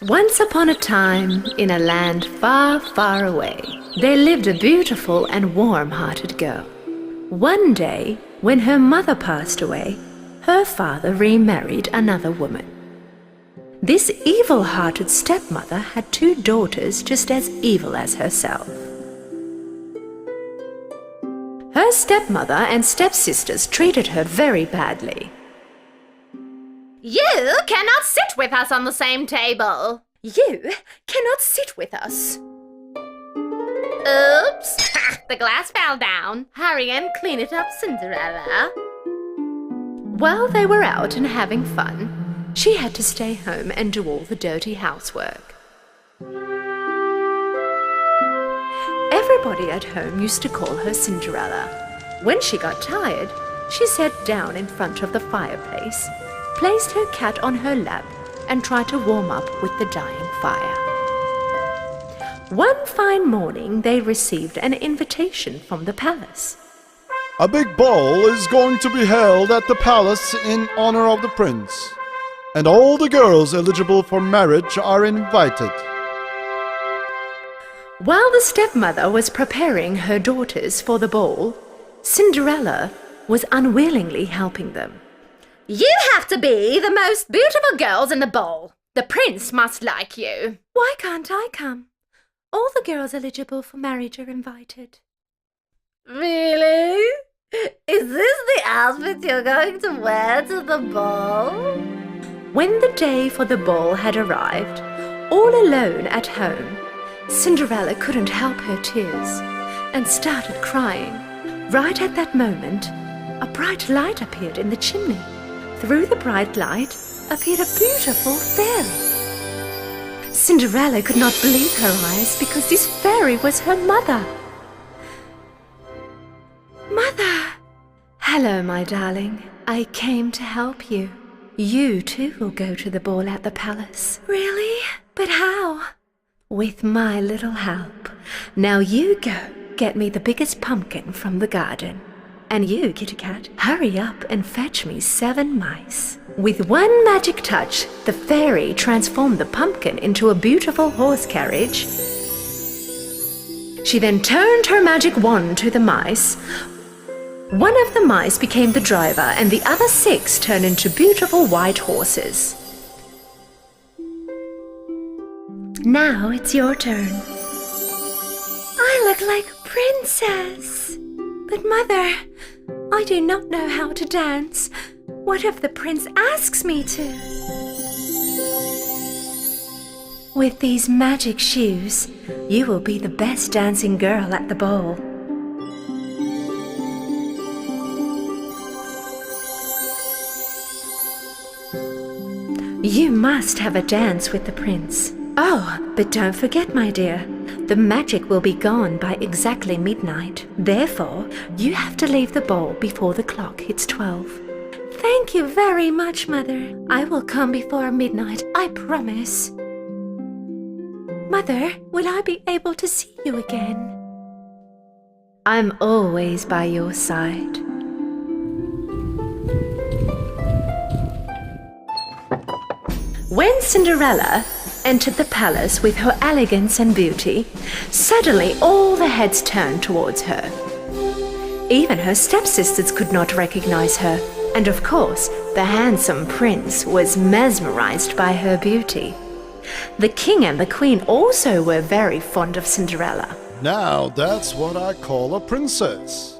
Once upon a time, in a land far, far away, there lived a beautiful and warm-hearted girl. One day, when her mother passed away, her father remarried another woman. This evil-hearted stepmother had two daughters just as evil as herself. Her stepmother and stepsisters treated her very badly. You cannot sit with us on the same table. You cannot sit with us. Oops! The glass fell down. Hurry and clean it up, Cinderella. While they were out and having fun, she had to stay home and do all the dirty housework. Everybody at home used to call her Cinderella. When she got tired, she sat down in front of the fireplace, placed her cat on her lap, and tried to warm up with the dying fire. One fine morning, they received an invitation from the palace. A big ball is going to be held at the palace in honor of the prince, and all the girls eligible for marriage are invited. While the stepmother was preparing her daughters for the ball, Cinderella was unwillingly helping them. You have to be the most beautiful girls in the ball. The prince must like you. Why can't I come? All the girls eligible for marriage are invited. Really? Is this the outfit you're going to wear to the ball? When the day for the ball had arrived, all alone at home, Cinderella couldn't help her tears and started crying. Right at that moment, a bright light appeared in the chimney. Through the bright light appeared a beautiful fairy. Cinderella could not believe her eyes because this fairy was her mother. Mother! Hello, my darling. I came to help you. You too will go to the ball at the palace. Really? But how? With my little help. Now you go get me the biggest pumpkin from the garden. And you, Kitty Cat, hurry up and fetch me 7 mice. With one magic touch, the fairy transformed the pumpkin into a beautiful horse carriage. She then turned her magic wand to the mice. One of the mice became the driver, and the other 6 turned into beautiful white horses. Now it's your turn. I look like a princess. But Mother, I do not know how to dance. What if the prince asks me to? With these magic shoes, you will be the best dancing girl at the ball. You must have a dance with the prince. Oh, but don't forget, my dear, the magic will be gone by exactly midnight. Therefore, you have to leave the ball before the clock hits 12. Thank you very much, Mother. I will come before midnight, I promise. Mother, will I be able to see you again? I'm always by your side. When Cinderella entered the palace with her elegance and beauty, suddenly all the heads turned towards her. Even her stepsisters could not recognize her, and of course, the handsome prince was mesmerized by her beauty. The king and the queen also were very fond of Cinderella. Now that's what I call a princess.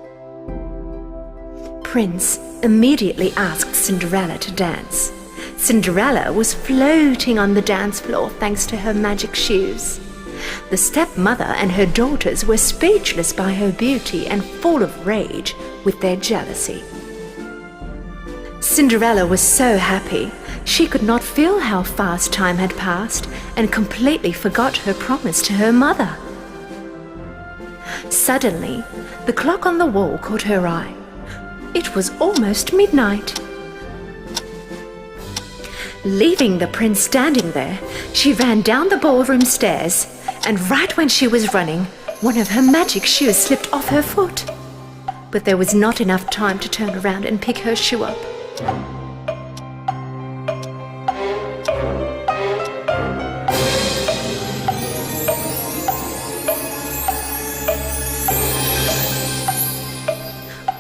Prince immediately asked Cinderella to dance. Cinderella was floating on the dance floor thanks to her magic shoes. The stepmother and her daughters were speechless by her beauty and full of rage with their jealousy. Cinderella was so happy, she could not feel how fast time had passed and completely forgot her promise to her mother. Suddenly, the clock on the wall caught her eye. It was almost midnight. Leaving the prince standing there, she ran down the ballroom stairs, and right when she was running, one of her magic shoes slipped off her foot. But there was not enough time to turn around and pick her shoe up.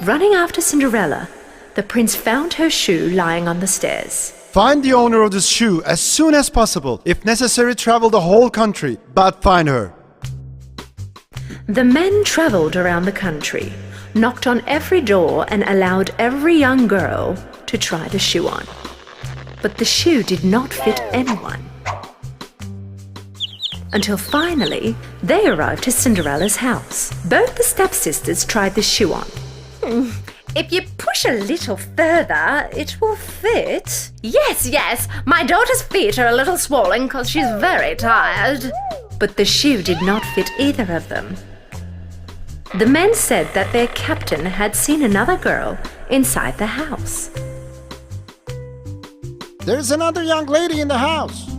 Running after Cinderella, the prince found her shoe lying on the stairs. Find the owner of this shoe as soon as possible. If necessary, travel the whole country, but find her. The men traveled around the country, knocked on every door and allowed every young girl to try the shoe on. But the shoe did not fit anyone. Until finally, they arrived to Cinderella's house. Both the stepsisters tried the shoe on. If you push a little further, it will fit. Yes, my daughter's feet are a little swollen because she's very tired. But the shoe did not fit either of them. The men said that their captain had seen another girl inside the house. There's another young lady in the house.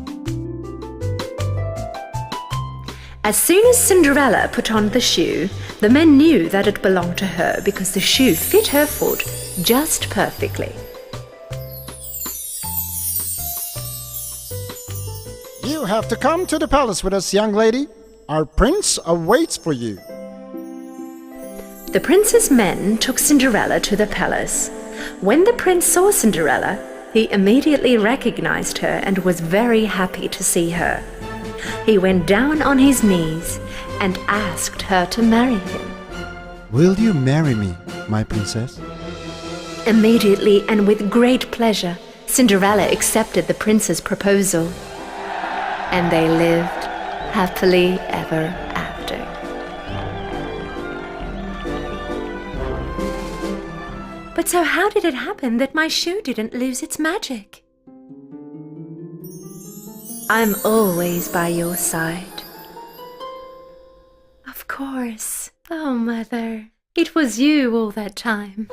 As soon as Cinderella put on the shoe, the men knew that it belonged to her because the shoe fit her foot just perfectly. You have to come to the palace with us, young lady. Our prince awaits for you. The prince's men took Cinderella to the palace. When the prince saw Cinderella, he immediately recognized her and was very happy to see her. He went down on his knees and asked her to marry him. Will you marry me, my princess? Immediately and with great pleasure, Cinderella accepted the prince's proposal. And they lived happily ever after. But so how did it happen that my shoe didn't lose its magic? I'm always by your side. Of course. Oh, Mother, it was you all that time.